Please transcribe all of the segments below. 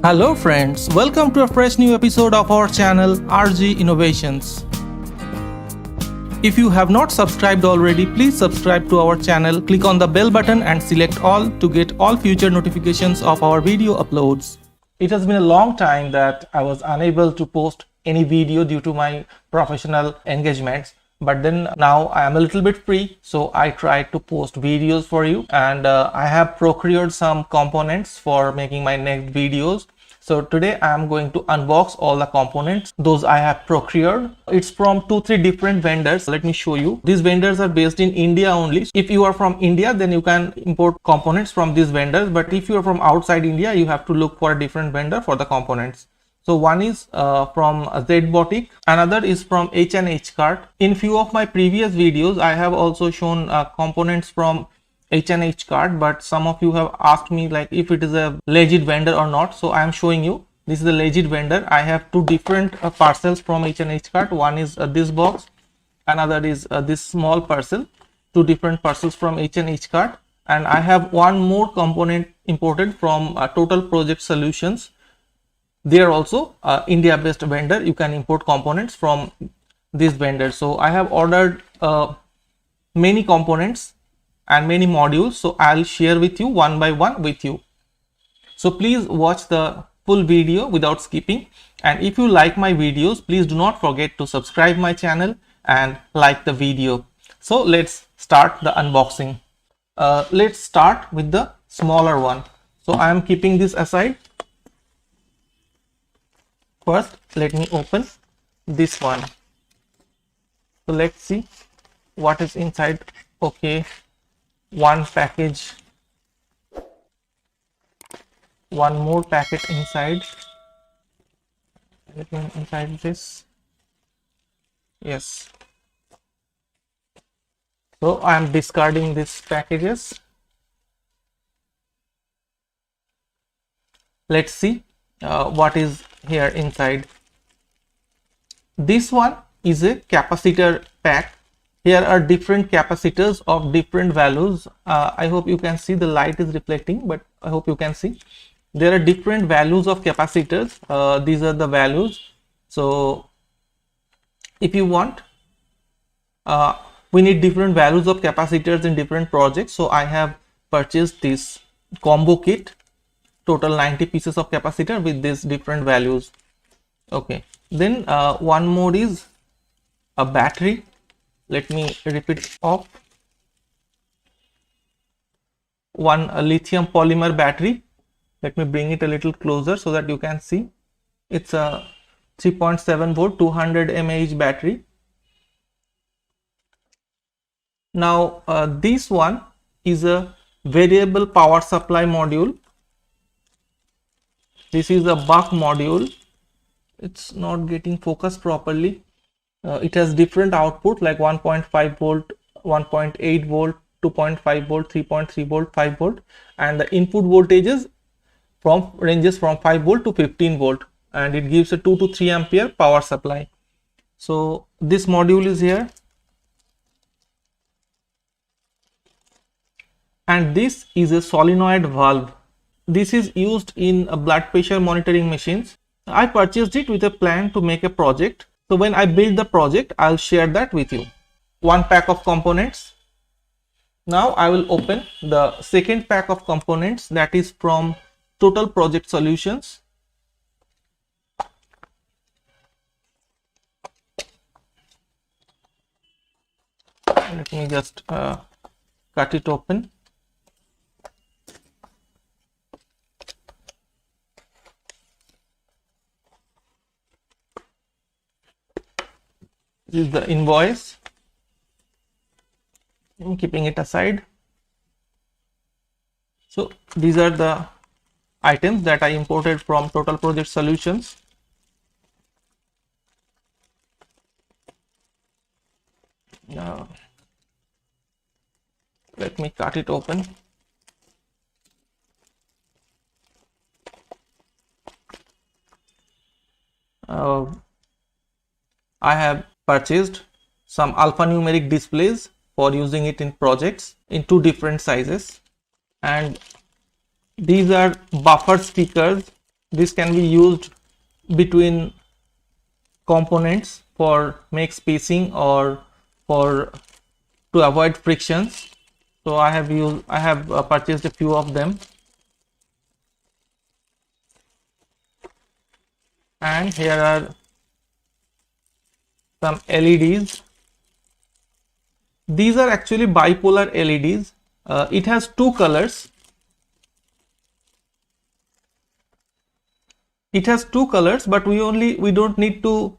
Hello friends, welcome to a fresh new episode of our channel RG Innovations. If you have not subscribed already, please subscribe to our channel, click on the bell button and select all to get all future notifications of our video uploads. It has been a long time that I was unable to post any video due to my professional engagements. But then now I am a little bit free, so I try to post videos for you, and I have procured some components for making my next videos. So today I am going to unbox all the components those I have procured. It's from 2-3 different vendors. Let me show you. These vendors are based in India only. If you are from India, then you can import components from these vendors, but if you are from outside India, you have to look for a different vendor for the components. So one is from ZBotic, another is from H&H Cart. In few of my previous videos, I have also shown components from H&H Cart, but some of you have asked me like if it is a legit vendor or not. So I am showing you this is a legit vendor. I have two different parcels from H&H Cart. One is this box, another is this small parcel. Two different parcels from H&H Cart, and I have one more component imported from Total Project Solutions. They are also India based vendor. You can import components from this vendor. So I have ordered many components and many modules, so I'll share with you one by one with you. So please watch the full video without skipping, and if you like my videos, please do not forget to subscribe my channel and like the video. So let's start the unboxing. Let's start with the smaller one. So I am keeping this aside. First, let me open this one. So let's see what is inside. Okay, one package, one more packet inside. Let me inside this. Yes. So I am discarding these packages. Let's see what is here inside. This one is a capacitor pack. Here are different capacitors of different values. I hope you can see, the light is reflecting, but I hope you can see. There are different values of capacitors. These are the values. So if you want, we need different values of capacitors in different projects. So I have purchased this combo kit, total 90 pieces of capacitor with these different values. Okay, then one more is a battery. Let me rip it off. One lithium polymer battery. Let me bring it a little closer so that you can see. It's a 3.7 volt 200 mAh battery. Now this one is a variable power supply module. This is a buck module. It's not getting focused properly. It has different output like 1.5 volt, 1.8 volt, 2.5 volt, 3.3 volt, 5 volt, and the input voltages ranges from 5 volt to 15 volt, and it gives a 2 to 3 ampere power supply. So this module is here, and this is a solenoid valve. This is used in blood pressure monitoring machines. I purchased it with a plan to make a project. So when I build the project, I'll share that with you. One pack of components. Now I will open the second pack of components, that is from Total Project Solutions. Let me just cut it open. This is the invoice. I'm keeping it aside. So these are the items that I imported from Total Project Solutions. Now let me cut it open. I have purchased some alphanumeric displays for using it in projects in two different sizes, and these are buffer speakers. This can be used between components for make spacing or for to avoid frictions. So I have purchased a few of them, and here are some LEDs. These are actually bipolar LEDs. It has two colors. It has two colors, but we don't need to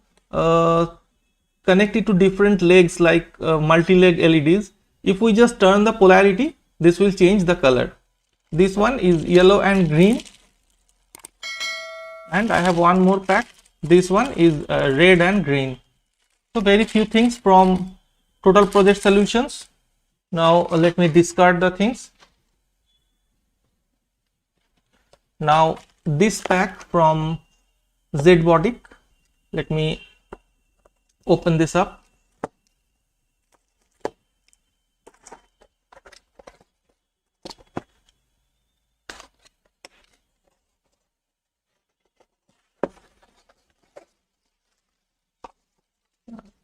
connect it to different legs like multi-leg LEDs. If we just turn the polarity, this will change the color. This one is yellow and green, and I have one more pack. This one is red and green. So very few things from Total Project Solutions. Now let me discard the things. Now this pack from ZBotic, let me open this up.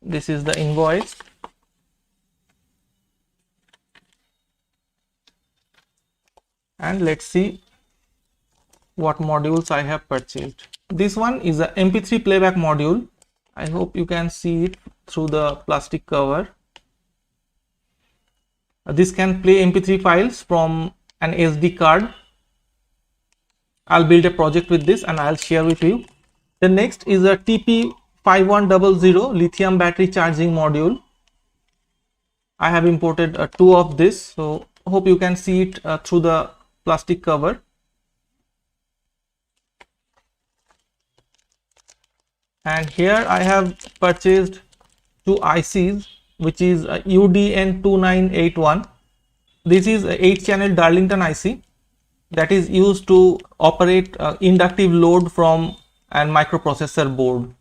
This is the invoice. And let's see what modules I have purchased. This one is a MP3 playback module. I hope you can see it through the plastic cover. This can play MP3 files from an SD card. I'll build a project with this and I'll share with you. The next is a TP5100 lithium battery charging module. I have imported two of this, so hope you can see it through the plastic cover. And here I have purchased two ICs, which is UDN2981. This is a 8-channel Darlington IC that is used to operate inductive load from a microprocessor board.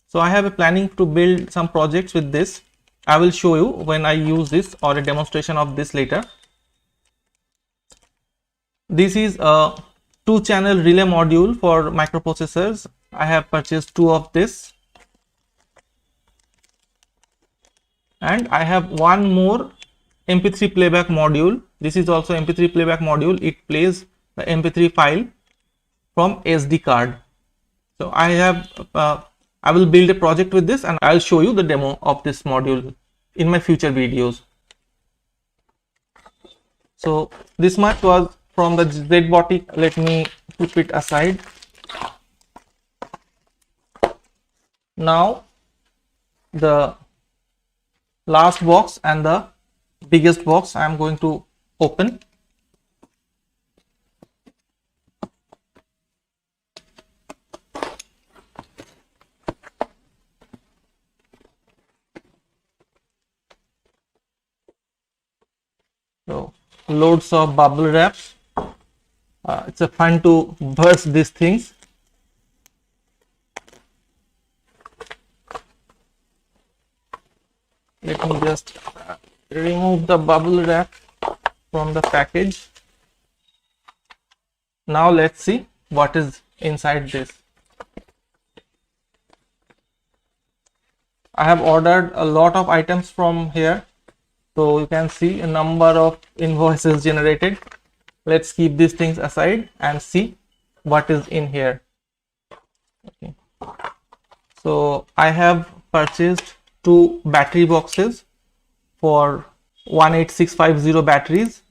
So I have a planning to build some projects with this. I will show you when I use this or a demonstration of this later. This is a 2-channel relay module for microprocessors. I have purchased two of this, and I have one more MP3 playback module. This is also MP3 playback module. It plays the MP3 file from SD card. So I will build a project with this and I'll show you the demo of this module in my future videos. So this much was from the ZBotic. Let me put it aside. Now the last box and the biggest box I am going to open. So loads of bubble wraps. It's a fun to burst these things. Let me just remove the bubble wrap from the package. Now let's see what is inside this. I have ordered a lot of items from here, so you can see a number of invoices generated. Let's keep these things aside and see what is in here. Okay. So I have purchased two battery boxes for 18650 batteries.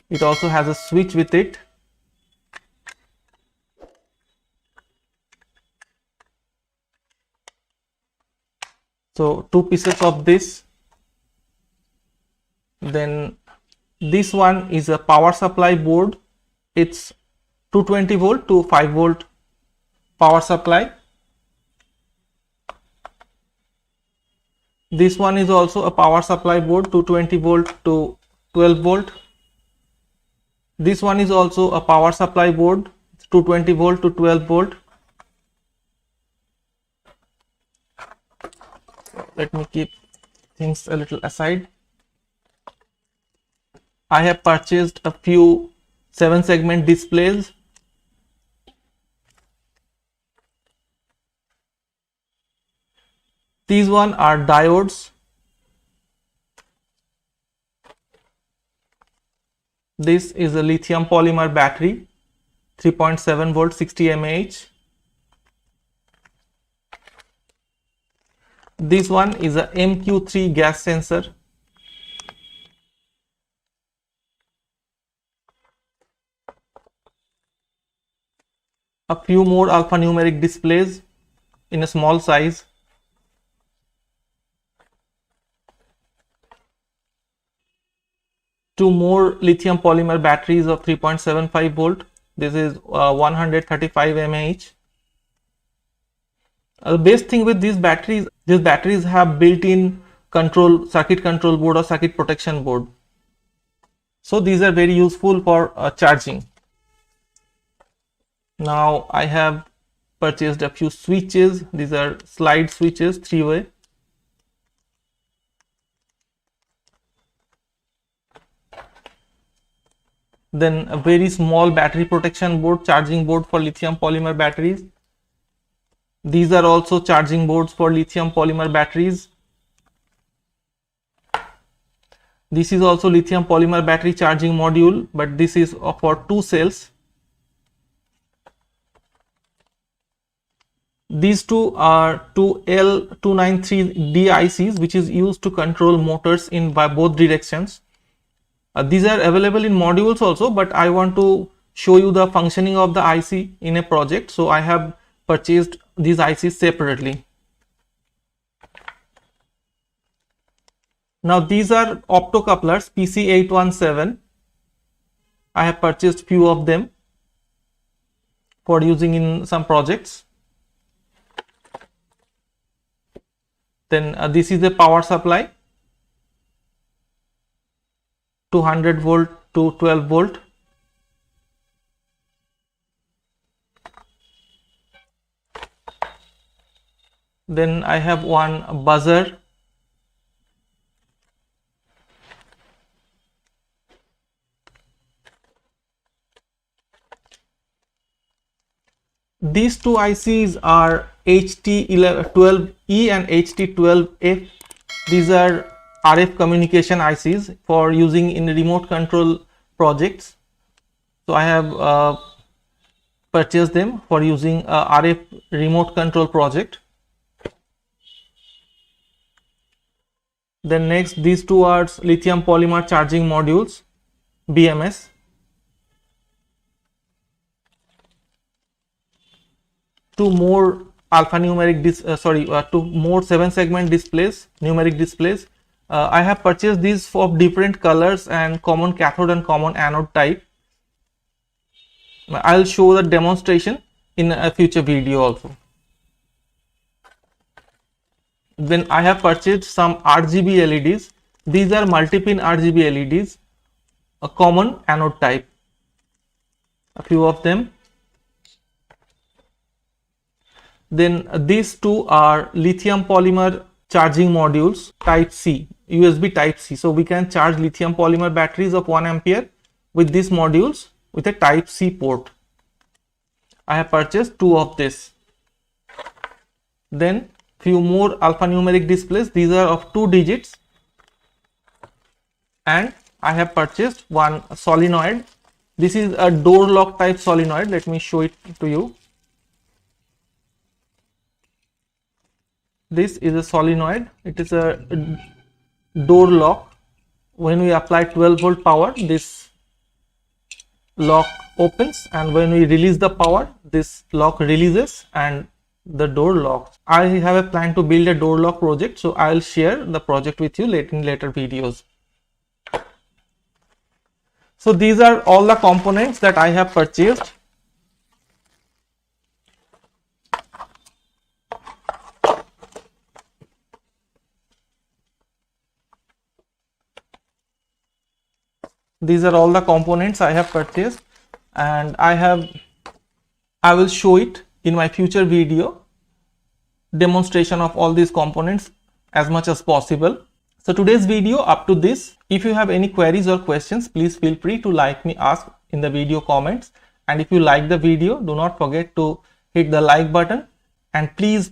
It also has a switch with it. So two pieces of this. Then this one is a power supply board. It's 220 volt to 5 volt power supply. This one is also a power supply board, 220 volt to 12 volt. This one is also a power supply board, 220 volt to 12 volt. Let me keep things a little aside. I have purchased a few 7-segment displays. These one are diodes. This is a lithium polymer battery, 3.7 volt, 60 mAh. This one is a MQ3 gas sensor. A few more alphanumeric displays in a small size. Two more lithium polymer batteries of 3.75 volt. This is 135 mAh. The best thing with these batteries have built-in circuit control board or circuit protection board. So these are very useful for charging. Now I have purchased a few switches. These are slide switches, 3-way. Then a very small battery protection board, charging board for lithium polymer batteries. These are also charging boards for lithium polymer batteries. This is also lithium polymer battery charging module, but this is for 2 cells. These two are two L293D ICs, which is used to control motors in by both directions. These are available in modules also, but I want to show you the functioning of the IC in a project, so I have purchased these ICs separately. Now these are optocouplers PC817. I have purchased few of them for using in some projects. Then this is a power supply, 200 volt to 12 volt. Then I have one buzzer. These two ICs are HT12E and HT12F. These are RF communication ICs for using in remote control projects. So I have purchased them for using a RF remote control project. Then next, these two are lithium polymer charging modules, BMS. Two more alphanumeric two more 7-segment displays, numeric displays. I have purchased these for different colors and common cathode and common anode type. I'll show the demonstration in a future video also. Then I have purchased some RGB LEDs. These are multi-pin RGB LEDs, a common anode type, a few of them. Then these two are lithium polymer charging modules type C, USB type C. So we can charge lithium polymer batteries of 1 ampere with these modules with a type C port. I have purchased 2 of this. Then few more alphanumeric displays. These are of 2 digits, and I have purchased one solenoid. This is a door lock type solenoid. Let me show it to you. This is a solenoid. It is a door lock. When we apply 12 volt power, this lock opens, and when we release the power, this lock releases and the door locks. I have a plan to build a door lock project, so I'll share the project with you in later videos. So these are all the components that I have purchased. These are all the components I have purchased, and I will show it in my future video, demonstration of all these components as much as possible. So today's video up to this. If you have any queries or questions, please feel free to ask in the video comments. And if you like the video, do not forget to hit the like button, and please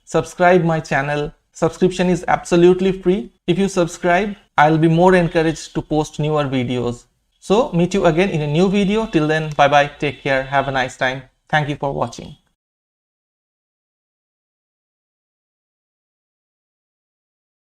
subscribe my channel. Subscription is absolutely free. If you subscribe, I'll be more encouraged to post newer videos. So meet you again in a new video. Till then, bye bye, take care, have a nice time. Thank you for watching.